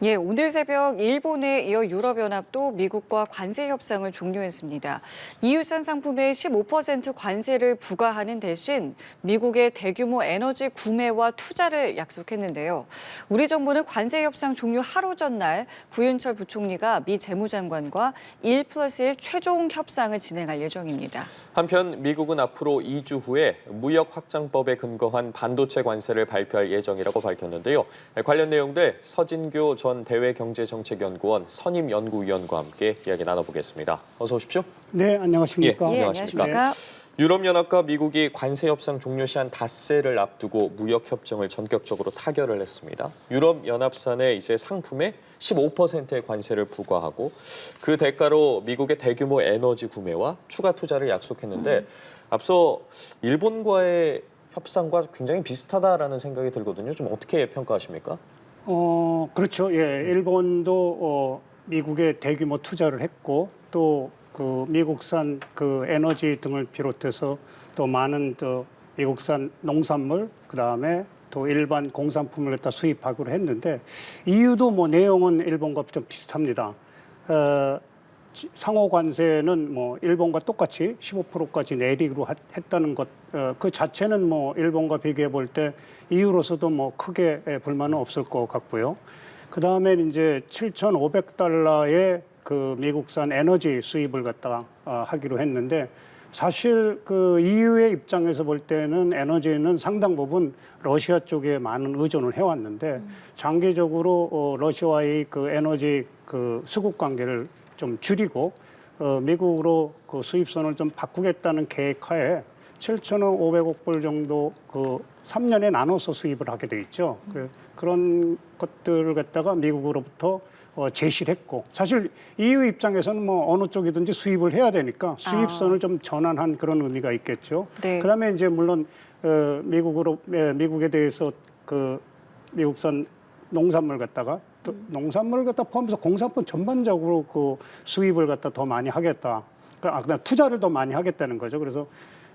예, 오늘 새벽 일본에 이어 유럽연합도 미국과 관세 협상을 종료했습니다. EU산 상품에 15% 관세를 부과하는 대신 미국의 대규모 에너지 구매와 투자를 약속했는데요. 우리 정부는 관세 협상 종료 하루 전날 구윤철 부총리가 미 재무장관과 1+1 최종 협상을 진행할 예정입니다. 한편 미국은 앞으로 2주 후에 무역 확장법에 근거한 반도체 관세를 발표할 예정이라고 밝혔는데요. 관련 내용들 서진교 전 대외경제정책연구원 선임연구위원과 함께 이야기 나눠보겠습니다. 어서 오십시오. 네, 안녕하십니까? 예, 안녕하십니까? 유럽연합과 미국이 관세 협상 종료 시 한 닷새를 앞두고 무역 협정을 전격적으로 타결을 했습니다. 유럽연합산의 이제 상품에 15%의 관세를 부과하고 그 대가로 미국의 대규모 에너지 구매와 추가 투자를 약속했는데 앞서 일본과의 협상과 굉장히 비슷하다라는 생각이 들거든요. 좀 어떻게 평가하십니까? 그렇죠. 예, 일본도 미국에 대규모 투자를 했고 또 그 미국산 그 에너지 등을 비롯해서 또 많은 또 미국산 농산물 그다음에 또 일반 공산품을 갖다 수입하기로 했는데 EU도 뭐 내용은 일본과 좀 비슷합니다. 상호 관세는 뭐 일본과 똑같이 15%까지 내리기로 했다는 것, 그 자체는 뭐 일본과 비교해 볼 때 EU로서도 뭐 크게 불만은 없을 것 같고요. 그 다음에 이제 7,500달러의 그 미국산 에너지 수입을 갖다가 하기로 했는데 사실 그 EU의 입장에서 볼 때는 에너지는 상당 부분 러시아 쪽에 많은 의존을 해왔는데 장기적으로 러시아와의 그 에너지 그 수급 관계를 좀 줄이고 미국으로 그 수입선을 좀 바꾸겠다는 계획하에 7,500억 불 정도 그 3년에 나눠서 수입을 하게 돼 있죠. 그런 것들을 갖다가 미국으로부터 제시를 했고 사실 EU 입장에서는 뭐 어느 쪽이든지 수입을 해야 되니까 수입선을 좀 전환한 그런 의미가 있겠죠. 네. 그다음에 이제 물론 미국에 대해서 그 미국산 농산물 갖다가 또 농산물을 갖다 포함해서 공산품 전반적으로 그 수입을 갖다 더 많이 하겠다. 그다음 투자를 더 많이 하겠다는 거죠. 그래서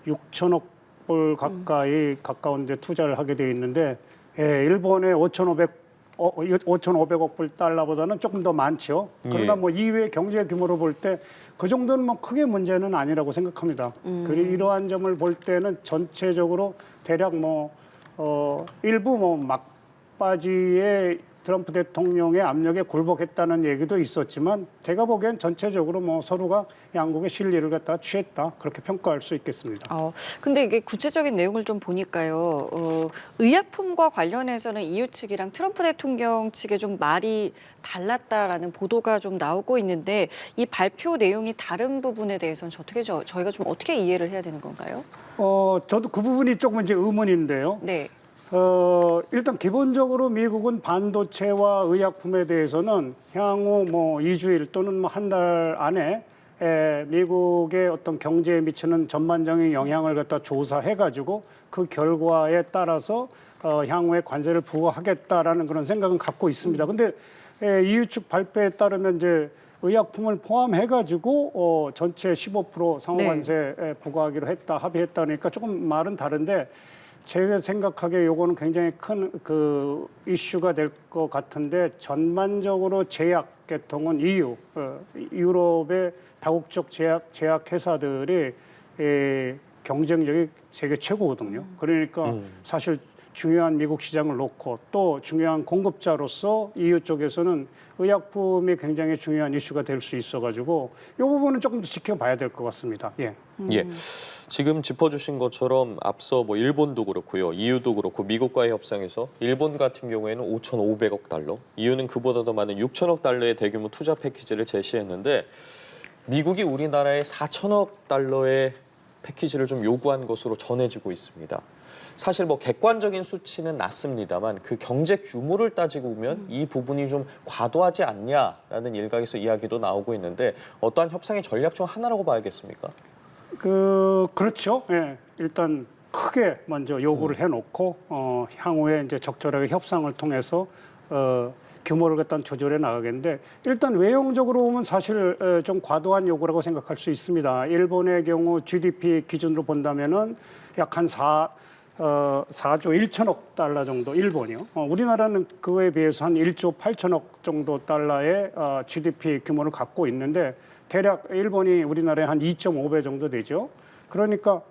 6천억 불 가까이 가까운 데 투자를 하게 돼 있는데 일본의 5,500억 불 달러보다는 조금 더 많죠. 그러나 뭐 이외의 경제 규모로 볼 때 그 정도는 뭐 크게 문제는 아니라고 생각합니다. 그리고 이러한 점을 볼 때는 전체적으로 대략 뭐 일부 뭐 막바지에 트럼프 대통령의 압력에 굴복했다는 얘기도 있었지만 제가 보기엔 전체적으로 뭐 서로가 양국의 실리를 갖다 취했다 그렇게 평가할 수 있겠습니다. 근데 이게 구체적인 내용을 좀 보니까요. 의약품과 관련해서는 EU 측이랑 트럼프 대통령 측의 좀 말이 달랐다라는 보도가 좀 나오고 있는데 이 발표 내용이 다른 부분에 대해서는 저희가 좀 어떻게 이해를 해야 되는 건가요? 저도 그 부분이 조금 이제 의문인데요. 네. 일단 기본적으로 미국은 반도체와 의약품에 대해서는 향후 뭐 2주일 또는 뭐 한 달 안에 미국의 어떤 경제에 미치는 전반적인 영향을 갖다 조사해가지고 그 결과에 따라서 향후에 관세를 부과하겠다라는 그런 생각은 갖고 있습니다. 근데 EU 측 발표에 따르면 이제 의약품을 포함해가지고 전체 15% 상호관세 부과하기로 합의했다니까 조금 말은 다른데 제가 생각하기에 요거는 굉장히 큰 그 이슈가 될 것 같은데 전반적으로 제약 계통은 EU, 유럽의 다국적 제약 회사들이 경쟁력이 세계 최고거든요. 그러니까 사실 중요한 미국 시장을 놓고 또 중요한 공급자로서 EU 쪽에서는 의약품이 굉장히 중요한 이슈가 될 수 있어가지고 이 부분은 조금 더 지켜봐야 될 것 같습니다. 예. 지금 짚어주신 것처럼 앞서 뭐 일본도 그렇고요, EU도 그렇고 미국과의 협상에서 일본 같은 경우에는 5,500억 달러, EU는 그보다 더 많은 6천억 달러의 대규모 투자 패키지를 제시했는데 미국이 우리나라에 4천억 달러의 패키지를 좀 요구한 것으로 전해지고 있습니다. 사실 뭐 객관적인 수치는 낮습니다만 그 경제 규모를 따지고 보면 이 부분이 좀 과도하지 않냐라는 일각에서 이야기도 나오고 있는데 어떠한 협상의 전략 중 하나라고 봐야겠습니까? 그렇죠. 예. 일단 크게 먼저 요구를 해놓고 향후에 이제 적절하게 협상을 통해서 규모를 갖다 조절해 나가겠는데 일단 외형적으로 보면 사실 좀 과도한 요구라고 생각할 수 있습니다. 일본의 경우 GDP 기준으로 본다면은 약 한 4조 1천억 달러 정도 일본이요. 우리나라는 그에 비해서 한 1조 8천억 정도 달러의 GDP 규모를 갖고 있는데 대략 일본이 우리나라의 한 2.5배 정도 되죠. 그러니까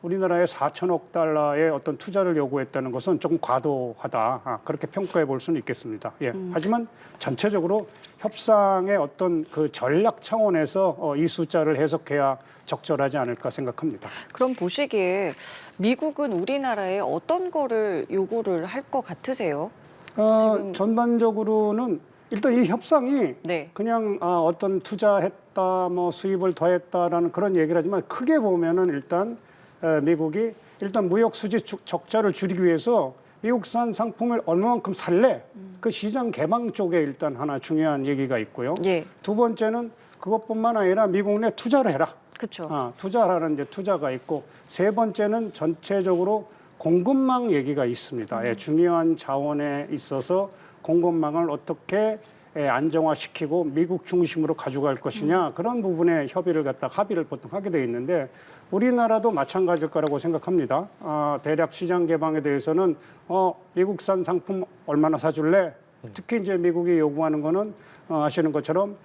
우리나라의 4천억 달러의 어떤 투자를 요구했다는 것은 조금 과도하다. 그렇게 평가해 볼 수는 있겠습니다. 예. 하지만 전체적으로 협상의 어떤 그 전략 차원에서 이 숫자를 해석해야 적절하지 않을까 생각합니다. 그럼 보시기에 미국은 우리나라에 어떤 거를 요구를 할 것 같으세요? 지금- 전반적으로는 일단 이 협상이 네. 그냥 어떤 투자했다, 뭐 수입을 더했다라는 그런 얘기를 하지만 크게 보면은 일단 미국이 일단 무역 수지 적자를 줄이기 위해서 미국산 상품을 얼마만큼 살래? 그 시장 개방 쪽에 일단 하나 중요한 얘기가 있고요. 예. 두 번째는 그것뿐만 아니라 미국 내 투자를 해라. 그렇죠. 투자라는 이제 투자가 있고 세 번째는 전체적으로 공급망 얘기가 있습니다. 예, 중요한 자원에 있어서 공급망을 어떻게 안정화시키고 미국 중심으로 가져갈 것이냐 그런 부분에 합의를 보통 하게 돼 있는데 우리나라도 마찬가지일 거라고 생각합니다. 대략 시장 개방에 대해서는 미국산 상품 얼마나 사줄래? 특히 이제 미국이 요구하는 거는 아시는 것처럼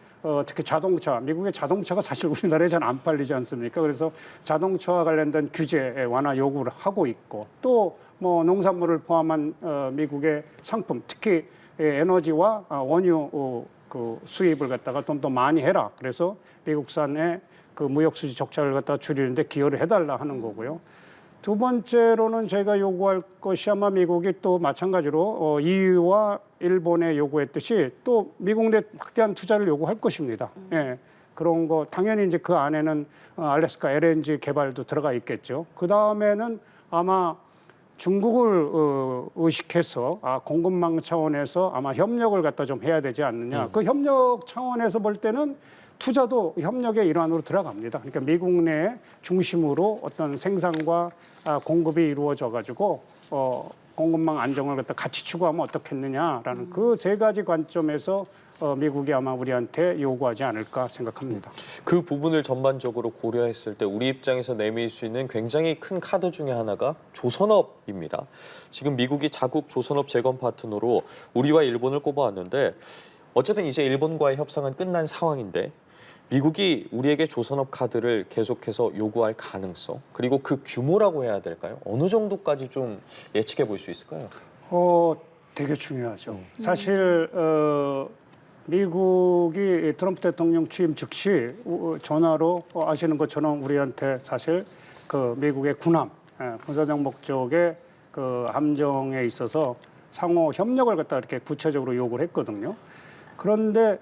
특히 자동차, 미국의 자동차가 사실 우리나라에 잘 안 팔리지 않습니까? 그래서 자동차와 관련된 규제 완화 요구를 하고 있고 또 뭐 농산물을 포함한 미국의 상품, 특히 에너지와 원유 그 수입을 갖다가 좀 더 많이 해라. 그래서 미국산의 그 무역 수지 적자를 갖다가 줄이는데 기여를 해달라 하는 거고요. 두 번째로는 저희가 요구할 것이 아마 미국이 또 마찬가지로 EU와 일본에 요구했듯이 또 미국 내 막대한 투자를 요구할 것입니다. 예. 그런 거 당연히 이제 그 안에는 알래스카 LNG 개발도 들어가 있겠죠. 그 다음에는 아마 중국을 의식해서 공급망 차원에서 아마 협력을 갖다 좀 해야 되지 않느냐. 그 협력 차원에서 볼 때는 투자도 협력의 일환으로 들어갑니다. 그러니까 미국 내 중심으로 어떤 생산과 공급이 이루어져 가지고 공급망 안정을 갖다 같이 추구하면 어떻겠느냐라는 그 세 가지 관점에서 미국이 아마 우리한테 요구하지 않을까 생각합니다. 그 부분을 전반적으로 고려했을 때 우리 입장에서 내밀 수 있는 굉장히 큰 카드 중에 하나가 조선업입니다. 지금 미국이 자국 조선업 재건 파트너로 우리와 일본을 꼽아왔는데 어쨌든 이제 일본과의 협상은 끝난 상황인데 미국이 우리에게 조선업 카드를 계속해서 요구할 가능성 그리고 그 규모라고 해야 될까요? 어느 정도까지 좀 예측해 볼 수 있을까요? 되게 중요하죠. 사실 미국이 트럼프 대통령 취임 즉시 전화로 아시는 것처럼 우리한테 사실 그 미국의 군함, 군사적 목적의 그 함정에 있어서 상호 협력을 갖다 이렇게 구체적으로 요구를 했거든요. 그런데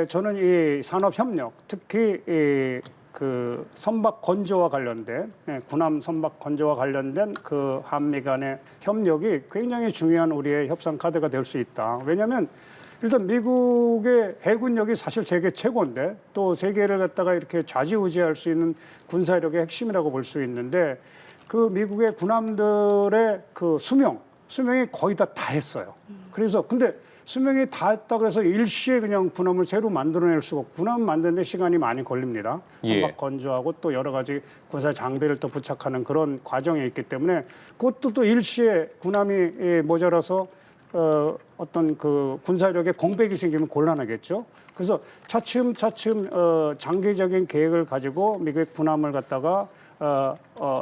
저는 이 산업 협력, 특히 그 선박 건조와 관련된 군함 선박 건조와 관련된 그 한미 간의 협력이 굉장히 중요한 우리의 협상 카드가 될 수 있다. 왜냐하면 일단 미국의 해군력이 사실 세계 최고인데 또 세계를 갖다가 이렇게 좌지우지할 수 있는 군사력의 핵심이라고 볼 수 있는데 그 미국의 군함들의 그 수명이 거의 다 했어요. 그래서 근데 수명이 다 했다 그래서 일시에 그냥 군함을 새로 만들어낼 수가 없고 군함 만드는데 시간이 많이 걸립니다. 선박 건조하고 또 여러 가지 군사 장비를 또 부착하는 그런 과정이 있기 때문에 그것도 또 일시에 군함이 모자라서 어떤 그 군사력에 공백이 생기면 곤란하겠죠. 그래서 차츰차츰 장기적인 계획을 가지고 미국의 군함을 갖다가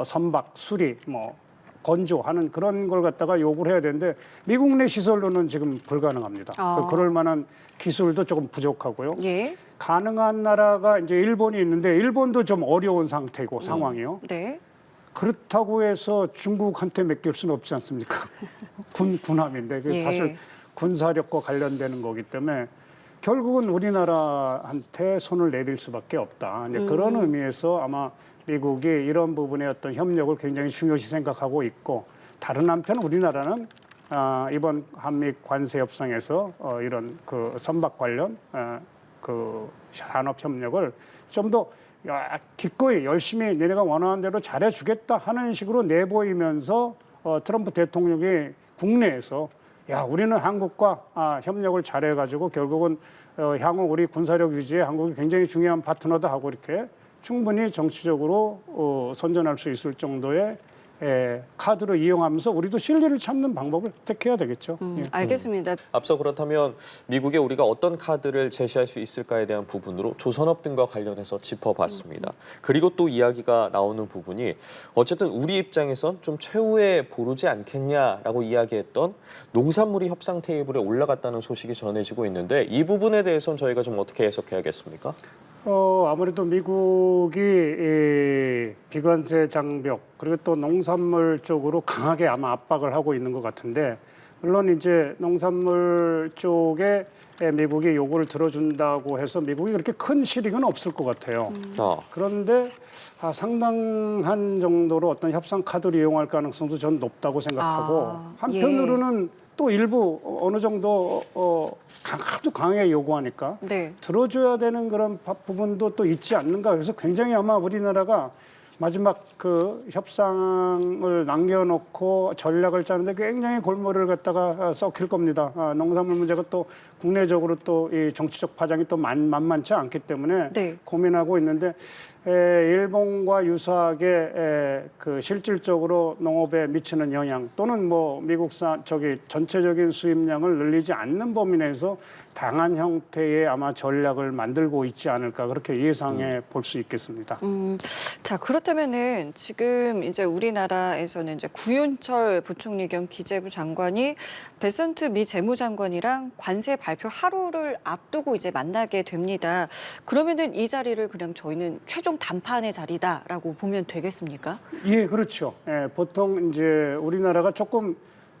선박, 수리, 뭐 건조하는 그런 걸 갖다가 요구를 해야 되는데 미국 내 시설로는 지금 불가능합니다. 그럴 만한 기술도 조금 부족하고요. 예. 가능한 나라가 이제 일본이 있는데 일본도 좀 어려운 상태고 상황이요. 네. 그렇다고 해서 중국한테 맡길 수는 없지 않습니까? 군함인데 예. 사실 군사력과 관련되는 거기 때문에 결국은 우리나라한테 손을 내릴 수밖에 없다. 이제 그런 의미에서 아마 미국이 이런 부분의 어떤 협력을 굉장히 중요시 생각하고 있고 다른 한편 우리나라는 이번 한미 관세 협상에서 이런 그 선박 관련 그 산업 협력을 좀 더 기꺼이 열심히 너네가 원하는 대로 잘해주겠다 하는 식으로 내보이면서 트럼프 대통령이 국내에서 야 우리는 한국과 협력을 잘해가지고 결국은 향후 우리 군사력 유지에 한국이 굉장히 중요한 파트너다 하고 이렇게 충분히 정치적으로 선전할 수 있을 정도의 카드로 이용하면서 우리도 실리를 찾는 방법을 택해야 되겠죠. 예. 알겠습니다. 앞서 그렇다면 미국에 우리가 어떤 카드를 제시할 수 있을까에 대한 부분으로 조선업 등과 관련해서 짚어봤습니다. 그리고 또 이야기가 나오는 부분이 어쨌든 우리 입장에선 좀 최후에 보르지 않겠냐라고 이야기했던 농산물이 협상 테이블에 올라갔다는 소식이 전해지고 있는데 이 부분에 대해서는 저희가 좀 어떻게 해석해야겠습니까? 아무래도 미국이 이 비관세 장벽 그리고 또 농산물 쪽으로 강하게 아마 압박을 하고 있는 것 같은데 물론 이제 농산물 쪽에 미국이 요구를 들어준다고 해서 미국이 그렇게 큰 실익은 없을 것 같아요. 그런데 상당한 정도로 어떤 협상 카드를 이용할 가능성도 전 높다고 생각하고 한편으로는 또 일부 어느 정도 아주 강하게 요구하니까 네. 들어줘야 되는 그런 부분도 또 있지 않는가. 그래서 굉장히 아마 우리나라가 마지막 그 협상을 남겨놓고 전략을 짜는데 굉장히 골머리를 갖다가 썩힐 겁니다. 농산물 문제가 또 국내적으로 또 이 정치적 파장이 또 만만치 않기 때문에 네. 고민하고 있는데 일본과 유사하게 그 실질적으로 농업에 미치는 영향 또는 뭐 미국산 전체적인 수입량을 늘리지 않는 범위 내에서 당한 형태의 아마 전략을 만들고 있지 않을까 그렇게 예상해 볼 수 있겠습니다. 자, 그렇다면은 지금 이제 우리나라에서는 이제 구윤철 부총리 겸 기재부 장관이 베선트 미 재무장관이랑 관세 발표 하루를 앞두고 이제 만나게 됩니다. 그러면은 이 자리를 그냥 저희는 최종 담판의 자리다라고 보면 되겠습니까? 예, 그렇죠. 보통 이제 우리나라가 조금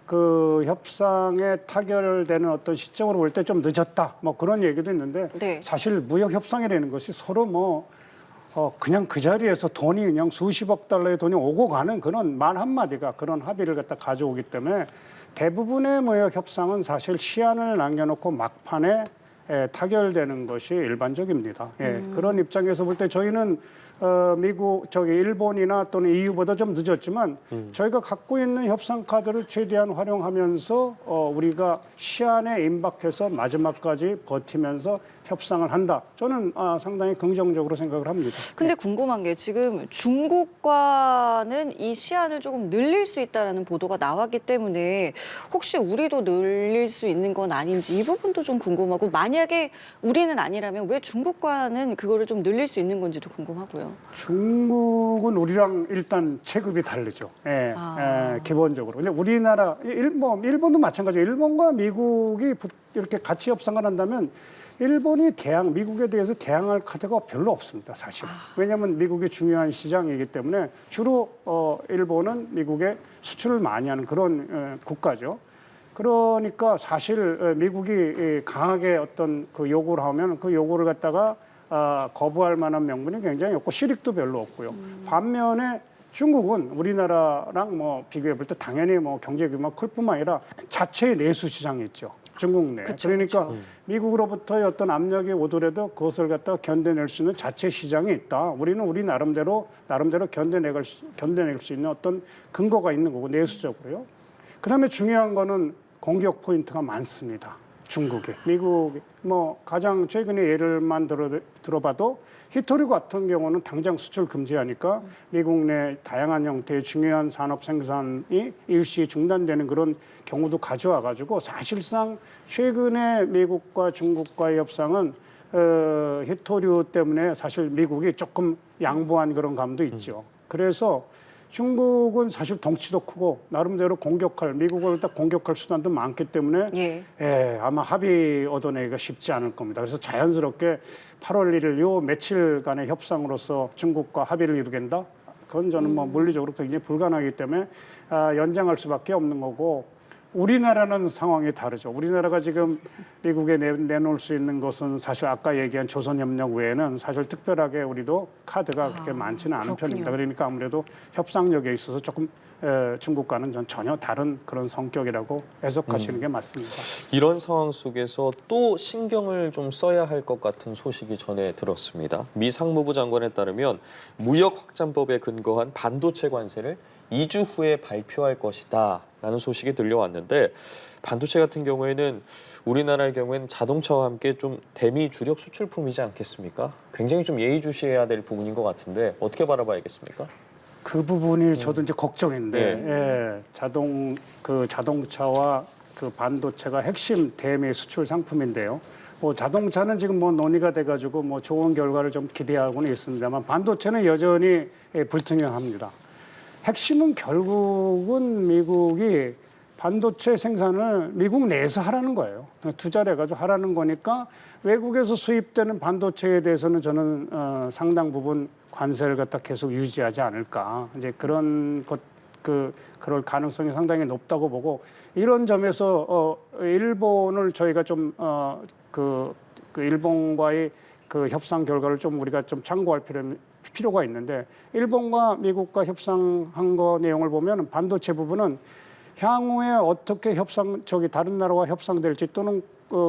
그 협상에 타결되는 어떤 시점으로 볼 때 좀 늦었다. 뭐 그런 얘기도 있는데 네. 사실 무역 협상이라는 것이 서로 뭐 그냥 그 자리에서 돈이 그냥 수십억 달러의 돈이 오고 가는 그런 말 한마디가 그런 합의를 갖다 가져오기 때문에 대부분의 무역 협상은 사실 시한을 남겨놓고 막판에 타결되는 것이 일반적입니다. 그런 입장에서 볼 때 저희는 일본이나 또는 EU보다 좀 늦었지만 저희가 갖고 있는 협상 카드를 최대한 활용하면서 우리가 시한에 임박해서 마지막까지 버티면서 협상을 한다. 저는 상당히 긍정적으로 생각을 합니다. 근데 궁금한 게 지금 중국과는 이 시한을 조금 늘릴 수 있다라는 보도가 나왔기 때문에 혹시 우리도 늘릴 수 있는 건 아닌지 이 부분도 좀 궁금하고 만약에 우리는 아니라면 왜 중국과는 그거를 좀 늘릴 수 있는 건지도 궁금하고요. 중국은 우리랑 일단 체급이 다르죠. 기본적으로. 근데 우리나라, 일본도 마찬가지예요. 일본과 미국이 이렇게 같이 협상을 한다면 일본이 미국에 대해서 대항할 카드가 별로 없습니다, 사실은. 왜냐하면 미국이 중요한 시장이기 때문에 주로 일본은 미국에 수출을 많이 하는 그런 국가죠. 그러니까 사실 미국이 강하게 어떤 그 요구를 하면 그 요구를 갖다가 거부할 만한 명분이 굉장히 없고 실익도 별로 없고요. 반면에 중국은 우리나라랑 뭐 비교해 볼 때 당연히 뭐 경제 규모가 클 뿐만 아니라 자체의 내수 시장이 있죠. 중국 내. 그러니까 미국으로부터의 어떤 압력이 오더라도 그것을 갖다가 견뎌낼 수 있는 자체 시장이 있다. 우리는 우리 나름대로 견뎌낼 수 있는 어떤 근거가 있는 거고 내수적으로요. 그다음에 중요한 거는 공격 포인트가 많습니다. 중국에. 미국이 뭐 가장 최근에 예를만 들어봐도 히토류 같은 경우는 당장 수출 금지하니까 미국 내 다양한 형태의 중요한 산업 생산이 일시 중단되는 그런 경우도 가져와 가지고 사실상 최근에 미국과 중국과의 협상은 히토류 때문에 사실 미국이 조금 양보한 그런 감도 있죠. 그래서 중국은 사실 덩치도 크고 나름대로 미국을 딱 공격할 수단도 많기 때문에 아마 합의 얻어내기가 쉽지 않을 겁니다. 그래서 자연스럽게 8월 1일 요 며칠간의 협상으로서 중국과 합의를 이루겠다? 그건 저는 뭐 물리적으로 굉장히 불가능하기 때문에 연장할 수밖에 없는 거고 우리나라는 상황이 다르죠. 우리나라가 지금 미국에 내놓을 수 있는 것은 사실 아까 얘기한 조선협력 외에는 사실 특별하게 우리도 카드가 그렇게 많지는 않은 그렇군요. 편입니다. 그러니까 아무래도 협상력에 있어서 조금 중국과는 전혀 다른 그런 성격이라고 해석하시는 게 맞습니다. 이런 상황 속에서 또 신경을 좀 써야 할 것 같은 소식이 전해 들었습니다. 미 상무부 장관에 따르면 무역 확장법에 근거한 반도체 관세를 2주 후에 발표할 것이다 라는 소식이 들려왔는데 반도체 같은 경우에는 우리나라의 경우에는 자동차와 함께 좀 대미 주력 수출품이지 않겠습니까? 굉장히 좀 예의주시해야 될 부분인 것 같은데 어떻게 바라봐야겠습니까? 그 부분이 저도 이제 걱정인데 네. 자동차와 그 반도체가 핵심 대미 수출 상품인데요. 뭐 자동차는 지금 뭐 논의가 돼가지고 뭐 좋은 결과를 좀 기대하고는 있습니다만 반도체는 여전히 불투명합니다. 핵심은 결국은 미국이 반도체 생산을 미국 내에서 하라는 거예요. 투자를 해가지고 하라는 거니까 외국에서 수입되는 반도체에 대해서는 저는 상당 부분 관세를 갖다 계속 유지하지 않을까. 이제 그런 그럴 가능성이 상당히 높다고 보고 이런 점에서 일본을 저희가 좀 그 일본과의 그 협상 결과를 좀 우리가 좀 참고할 필요가 있는데 일본과 미국과 협상한 거 내용을 보면 반도체 부분은 향후에 어떻게 다른 나라와 협상될지 또는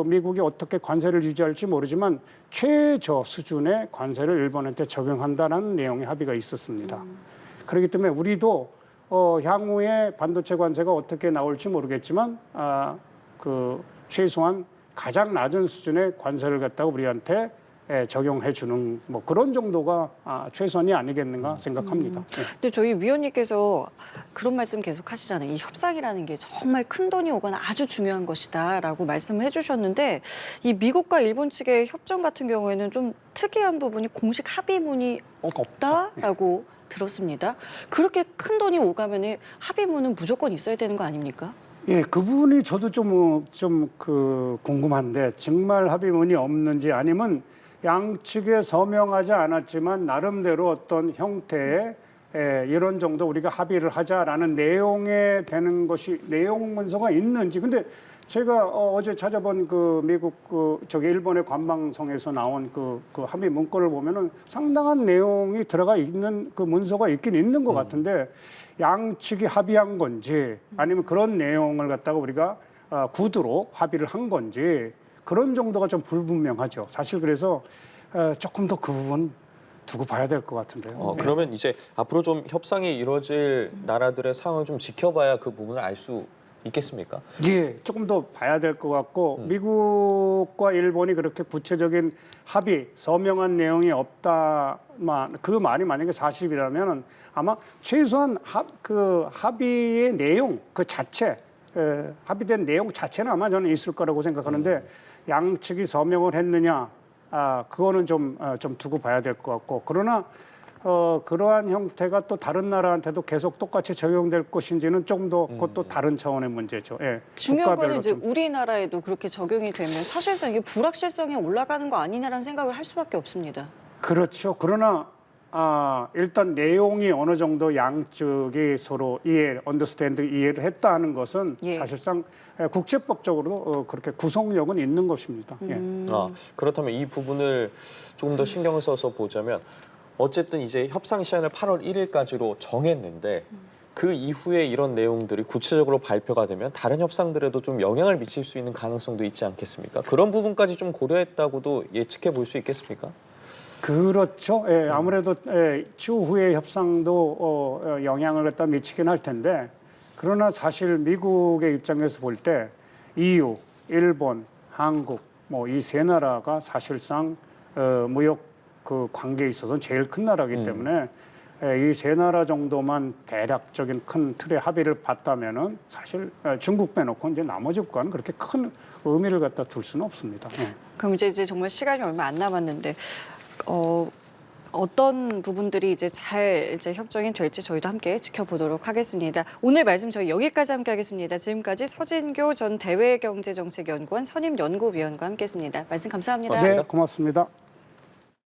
미국이 어떻게 관세를 유지할지 모르지만 최저 수준의 관세를 일본한테 적용한다는 내용의 합의가 있었습니다. 그렇기 때문에 우리도 향후에 반도체 관세가 어떻게 나올지 모르겠지만 최소한 가장 낮은 수준의 관세를 갖다가 우리한테 적용해 주는 뭐 그런 정도가 최선이 아니겠는가 생각합니다. 근데 저희 위원님께서 그런 말씀 계속 하시잖아요. 이 협상이라는 게 정말 큰 돈이 오거나 아주 중요한 것이다라고 말씀을 해주셨는데 이 미국과 일본 측의 협정 같은 경우에는 좀 특이한 부분이 공식 합의문이 없다라고 들었습니다. 그렇게 큰 돈이 오가면 합의문은 무조건 있어야 되는 거 아닙니까? 예, 그 부분이 저도 좀 궁금한데 정말 합의문이 없는지 아니면 양측에 서명하지 않았지만 나름대로 어떤 형태의 이런 정도 우리가 합의를 하자라는 내용에 되는 것이 내용 문서가 있는지. 근데 제가 어제 찾아본 그 미국 일본의 관방성에서 나온 그 합의 문건을 보면은 상당한 내용이 들어가 있는 그 문서가 있긴 있는 것 같은데 양측이 합의한 건지 아니면 그런 내용을 갖다가 우리가 구두로 합의를 한 건지 그런 정도가 좀 불분명하죠. 사실 그래서 조금 더 그 부분 두고 봐야 될 것 같은데요. 그러면 이제 앞으로 좀 협상이 이루어질 나라들의 상황을 좀 지켜봐야 그 부분을 알 수 있겠습니까? 예, 조금 더 봐야 될 것 같고 미국과 일본이 그렇게 구체적인 서명한 내용이 없다만 그 말이 만약에 사실이라면 아마 최소한 합의의 내용 그 자체 합의된 내용 자체는 아마 저는 있을 거라고 생각하는데 양측이 서명을 했느냐 그거는 좀 두고 봐야 될 것 같고 그러나 그러한 형태가 또 다른 나라한테도 계속 똑같이 적용될 것인지는 조금 더 그것도 다른 차원의 문제죠. 예, 중요한 거는 이제 국가별로 우리나라에도 그렇게 적용이 되면 사실상 이게 불확실성이 올라가는 거 아니냐라는 생각을 할 수밖에 없습니다. 그렇죠. 그러나 일단 내용이 어느 정도 양측이 서로 이해를 했다는 것은 예. 사실상 국제법적으로도 그렇게 구속력은 있는 것입니다. 예. 그렇다면 이 부분을 조금 더 신경을 써서 보자면 어쨌든 이제 협상 시한을 8월 1일까지로 정했는데 그 이후에 이런 내용들이 구체적으로 발표가 되면 다른 협상들에도 좀 영향을 미칠 수 있는 가능성도 있지 않겠습니까? 그런 부분까지 좀 고려했다고도 예측해 볼 수 있겠습니까? 그렇죠. 예, 아무래도 추후의 협상도 영향을 갖다 미치긴 할 텐데 그러나 사실 미국의 입장에서 볼 때 EU, 일본, 한국 뭐 이 세 나라가 사실상 무역 그 관계에 있어서는 제일 큰 나라이기 때문에 이 세 나라 정도만 대략적인 큰 틀의 합의를 봤다면은 사실 중국 빼놓고 이제 나머지 국가는 그렇게 큰 의미를 갖다 둘 수는 없습니다. 예. 그럼 이제 정말 시간이 얼마 안 남았는데 어떤 부분들이 이제 잘 협정이 될지 저희도 함께 지켜보도록 하겠습니다. 오늘 말씀 저희 여기까지 함께 하겠습니다. 지금까지 서진교 전 대외경제정책연구원 선임연구위원과 함께했습니다. 말씀 감사합니다. 네, 고맙습니다.